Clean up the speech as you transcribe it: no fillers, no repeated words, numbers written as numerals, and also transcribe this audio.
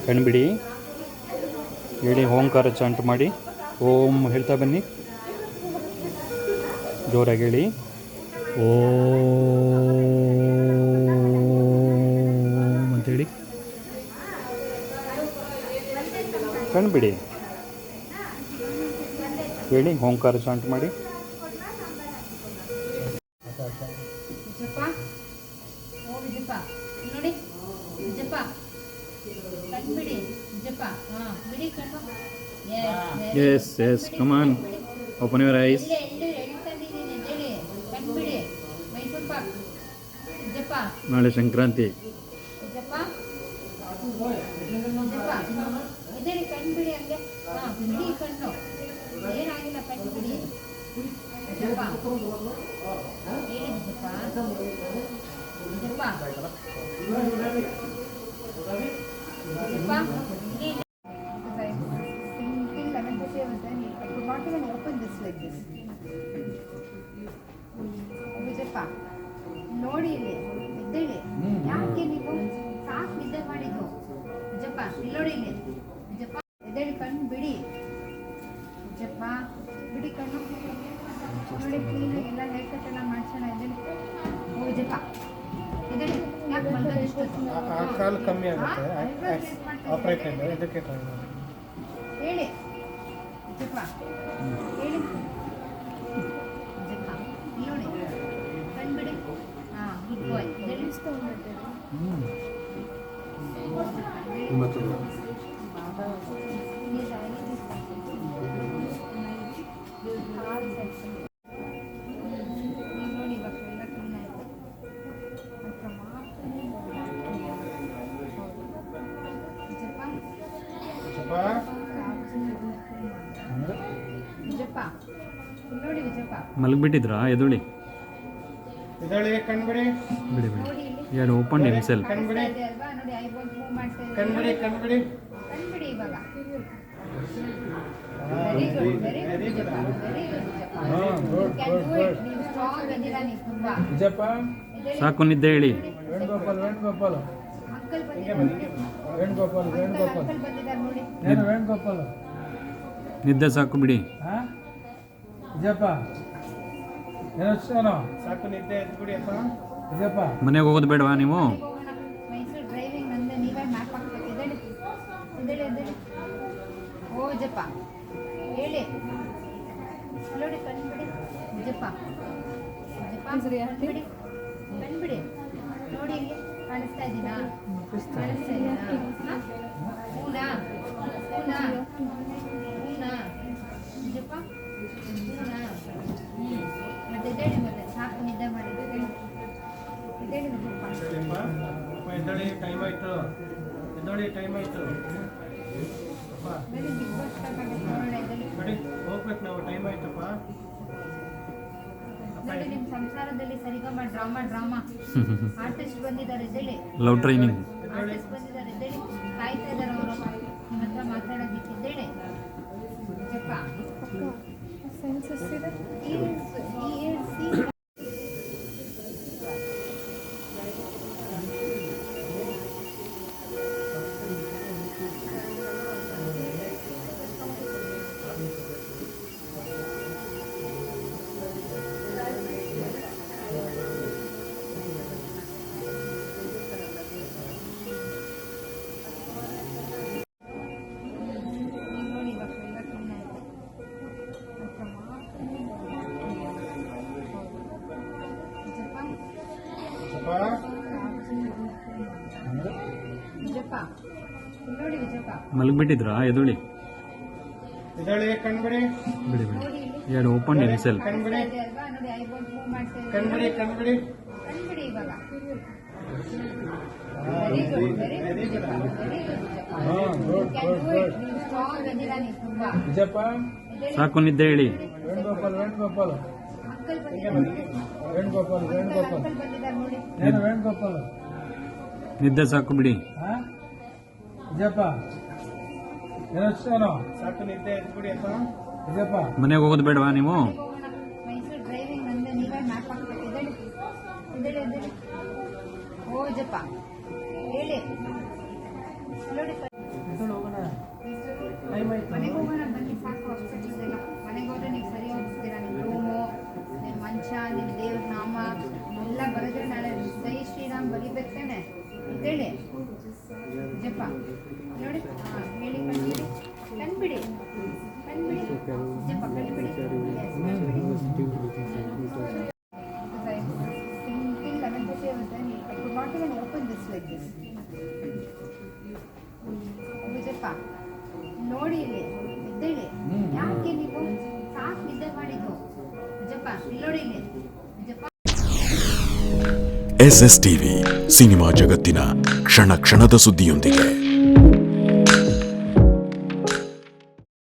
ಕಣ್ಬಿಡಿ. ಹೇಳಿ, ಓಂಕಾರ ಚಾಂಟ್ ಮಾಡಿ. ಓಂ ಹೇಳ್ತಾ ಬನ್ನಿ, ಜೋರಾಗಿ ಹೇಳಿ. ಓಂ ಅಂತೇಳಿ ಕಣ್ಬಿಡಿ. ಹೇಳಿ, ಓಂಕಾರ ಚಾಂಟ್ ಮಾಡಿ. ನೋಡಿ ಜಪ ಕಣ್ಬಿಡಿ, ಜಪ ಬಿಡಿ ಕಣ್ಣು. Yes, come on. Open your eyes. ಕಣ್ಬಿಡಿ. Mysuru Pak ಜಪ. ನಾಳೆ ಸಂಕ್ರಾಂತಿ. ಜಪ ಜಪ ಇದೇಳಿ ಕಣ್ಬಿಡಿ ಹಂಗೆ. ಬಿಡಿ ಕಣ್ಣು, ಏನಾಗಿಲ್ಲ, ಕಣ್ಬಿಡಿ. ಜಪ ಹೇಳಿ, ಜಪ ಜಪ ಜಪ. Not even open this like this. Vijayappa ನೋಡಿ, ಇಲ್ಲಿ ಇದ್ದೇಳಿ. ಯಾಕೆ ನೀವು ಸಾಕು ನಿದ್ದೆ ಮಾಡಿದ್ದು? ವಿಜಯಪ್ಪ ಇಲ್ಲಿ ನೋಡಿ, ಇಲ್ಲಿ ವಿಜಯಪ್ಪ ಎದ್ದೇಳಿ, ಕಣ್ಣು ಬಿಡಿ. ವಿಜಯಪ್ಪ ಬಿಡಿ ಕಣ್ಣು. ನೋಡಿ ಕ್ಲೀನಾಗಿ ಎಲ್ಲ ಹೇರ್ ಕಟ್ ಎಲ್ಲ ಮಾಡ್ಸೋಣ. ಎದ್ದೇಳಿ. ವಿಜಯಪ್ಪ ಎದ್ದೇಳಿ. ಯಾಕೆ ಬಂದಷ್ಟು ಕಾಲು ಕಮ್ಮಿ ಆಗುತ್ತೆ, ಆಪರೇಟ್ ಇದಕ್ಕೆ ಹೇಳಿ. ಜಪ ಹೇಳಿ. ಜಪ ನೋಡಿ, ಕಣ್ಬಿಡಿ. ಗುಡ್ ಬಾಯ್. ನೋಡಿ, ಇವಾಗ ಎಲ್ಲ ಕ್ಲೀನ್ ಆಯಿತು. ಜಪ ವಿಜಯಪ್ಪ ನೋಡಿ, ವಿಜಯಪ್ಪ ಮಲಗಿಬಿಟ್ಟಿದ್ರಾ? ಎದುಳಿ ಕಣ್ಬಿಡಿ. ಬಿಡಿ ಬಿಡಿ. ಎರಡು ಓಪನ್ ಹಿಮ್ಸೆಲ್. ಕಣ್ಬಿಡಿ ಅಲ್ವಾ? ನೋಡಿ, ಐಬೋಲ್ಸ್ ಮೂವ್ ಮಾಡ್ತಾ ಇದ್ದಾರೆ. ಕಣ್ಬಿಡಿ ಕಣ್ಬಿಡಿ ಕಣ್ಬಿಡಿ ಇವಾಗ. Very good, very good Vijayappa, very good Vijayappa. ನೀವು ಸ್ಟ್ರಾಂಗ್ ಬಂದಿರಾ, ನೀವು ತುಂಬಾ. ವಿಜಯಪ್ಪ ಸಾಕು ನಿದ್ದೆ ಹೇಳಿ. ವೇಣುಗೋಪಾಲ್ ವೇಣುಗೋಪಾಲ್ ಅಂಕಲ್ ಬಂದಿದ್ದಾರೆ ನೋಡಿ. ವೇಣುಗೋಪಾಲ್ ವೇಣುಗೋಪಾಲ್ ಅಂಕಲ್ ಬಂದಿದ್ದಾರೆ ನೋಡಿ. ಏನು ವೇಣುಗೋಪಾಲ್? ನಿದ್ದೆ ಸಾಕು ಬಿಡಿ. ವಿಜಯಪ್ಪ ಏನೋ ಸಾಕು ನಿದ್ದೆ ಎದ್ಬಿಡಿ ಅಪ್ಪ. ವಿಜಯಪ್ಪ ಮನೆಗೆ ಹೋಗೋದು ಬೇಡವಾ ನೀವು? ಹೋಗೋಣ. ಮೈಸೂರು ಡ್ರೈವಿಂಗ್ ನಂದೆ, ನೀವೇ ಮ್ಯಾಪ್ ಹಾಕ್ಬೇಕು. ಎದ್ದೇಳಿ ಎದ್ದೇಳಿ ಎದ್ದೇಳಿ. ಓ ವಿಜಯಪ್ಪ ಹೇಳಿ. ನೋಡಿ, ಕಣ್ಬಿಡಿ. ವಿಜಯಪ್ಪ ವಿಜಯಪ್ಪ ಕಣ್ಬಿಡಿ, ಕಣ್ಬಿಡಿ. ನೋಡಿ, ಇಲ್ಲಿ ಕಾಣಿಸ್ತಾ ಇದ್ದೀನಾ? ಕಾಣಿಸ್ತಾ ಇದ್ದೀನಾ? ಹೂನಾ ಹೂನಾ ಹೂನಾ ವಿಜಯಪ್ಪ ಹೂನಾ. ಮತ್ತೆ ಎದ್ದೇಳಿ, ಮತ್ತೆ ಸಾಕು ನಿದ್ದೆ ಮಾಡಿ. ಎದ್ದೇಳಿ ವಿಜಯಪ್ಪ. ಎದ್ದಳಿ, ಟೈಮ್ ಆಯ್ತು. ಎದ್ದಳಿ, ಟೈಮ್ ಆಯ್ತು. ಬನ್ನಿ, ಬಿಗ್ ಬಾಸ್ ಸ್ಟಾರ್ಟ್ ಆಗುತ್ತೆ ನೋಡೋಣ. ಎದ್ದೇಳಿ. ನೋಡಿ, ಹೋಗ್ಬೇಕು ನಾವು, ಟೈಮ್ ಆಯ್ತಪ್ಪ. ನೋಡಿ, ನಿಮ್ಮ ಸಂಸಾರದಲ್ಲಿ ಸರಿಗಮ ಡ್ರಾಮಾ ಆರ್ಟಿಸ್ಟ್ ಬಂದಿದ್ದಾರೆ. ಎದ್ದೇಳಿ. Love training. ಆರ್ಟಿಸ್ಟ್ ಬಂದಿದ್ದಾರೆ. ಎದ್ದೇಳಿ. ಕಾಯ್ತಾ ಇದ್ದಾರೆ ಅವರು ನಿಮ್ಮ ಹತ್ರ ಮಾತಾಡೋದಕ್ಕೆ. ಎದ್ದೇಳಿ. ಜಪ ನೋಡಿ, ಇವಾಗ ಎಲ್ಲ ಕ್ಲೀನ್ ಆಯಿತು. ವಿಜಯಪ್ಪ ನೋಡಿ, ವಿಜಯಪ್ಪ ಮಲಗಿಬಿಟ್ಟಿದ್ರಾ? ಎದುಳಿ ಕಣ್ಬಿಡಿ. ಬಿಡಿ ಬಿಡಿ. ನೋಡಿ, ಇಲ್ಲಿ ಎರಡು ಓಪನ್ ಹಿಮ್ಸೆಲ್. ಕಣ್ಬಿಡಿ ಅಲ್ವಾ? ನೋಡಿ, ಐಬೋಲ್ಸ್ ಮೂವ್ ಮಾಡ್ತಾ ಇದ್ದಾರೆ. ಕಣ್ಬಿಡಿ ಕಣ್ಬಿಡಿ ಕಣ್ಬಿಡಿ ಇವಾಗ. Very good, very good Vijayappa, very good Vijayappa. ನೀವು ಸ್ಟ್ರಾಂಗ್ ಬಂದಿರಾ, ನೀವು ತುಂಬಾ. ವಿಜಯಪ್ಪ ಸಾಕು ನಿದ್ದೆ ಹೇಳಿ. ವೇಣುಗೋಪಾಲ್ ವೇಣುಗೋಪಾಲ್ ಅಂಕಲ್ ಬಂದಿದ್ದಾರೆ ನೋಡಿ. ವೇಣುಗೋಪಾಲ್ ವೇಣುಗೋಪಾಲ್ ಅಂಕಲ್ ಬಂದಿದ್ದಾರೆ ನೋಡಿ. ಏನು ವೇಣುಗೋಪಾಲ್? ನಿದ್ದೆ ಸಾಕು ಬಿಡಿ. ವಿಜಯಪ್ಪ ಏನೋ ಸಾಕು ನಿದ್ದೆ ಎದ್ಬಿಡಿ ಅಪ್ಪ. ವಿಜಯಪ್ಪ ಮನೆಗೆ ಹೋಗೋದು ಬೇಡವಾ ನೀವು? ಮೈಸೂರು ಡ್ರೈವಿಂಗ್ ನಂದೆ, ನೀವೇ ಮ್ಯಾಪ್ ಹಾಕ್ಬೇಕು. ಎದ್ದೇಳಿ ಎದ್ದೇಳಿ ಎದ್ದೇಳಿ. ಓ ವಿಜಯಪ್ಪ ಹೇಳಿ. ನೋಡಿ ಟೈಮ್ ಆಯ್ತು. ಮನೆಗೆ ಹೋಗೋಣ ಬನ್ನಿ, ಸಾಕು ಹಾಸ್ಪಿಟಲ್ದೆಲ್ಲ. ಮನೆಗೆ ಹೋದ್ರೆ ನೀವು ಸರಿ ಹೋಗ್ತೀರಾ. ನಿಮ್ಮ ರೂಮು, ನಿಮ್ಮ ಮಂಚ, ನಿಮ್ಮ ದೇವ್ರ ನಾಮ ಎಲ್ಲ ಬರೆದ್ರೆ ನಾಳೆ ಜೈ ಶ್ರೀರಾಮ್ ಬರಿಬೇಕು ತಾನೆ ಅಂತೇಳಿ ಜಪ ನೋಡಿ. ಹೇಳಿ ಕಣ್ಬಿಡಿ ಜಪ ಕಣ್ಬಿಡಿ. Till 11:30 I could not even open this like this. Vijayappa ನೋಡಿ ಇಲ್ಲಿ ಎದ್ದೇಳಿ. ಯಾಕೆ ನೀವು ಸಾಕು ನಿದ್ದೆ ಮಾಡಿದ್ದು? ವಿಜಯಪ್ಪ ಇಲ್ಲಿ ನೋಡಿ ಇಲ್ಲಿ. ವಿಜಯಪ್ಪ SS ಟಿವಿ ಸಿನಿಮಾ ಜಗತ್ತಿನ ಕ್ಷಣ ಕ್ಷಣದ ಸುದ್ದಿಯೊಂದಿಗೆ.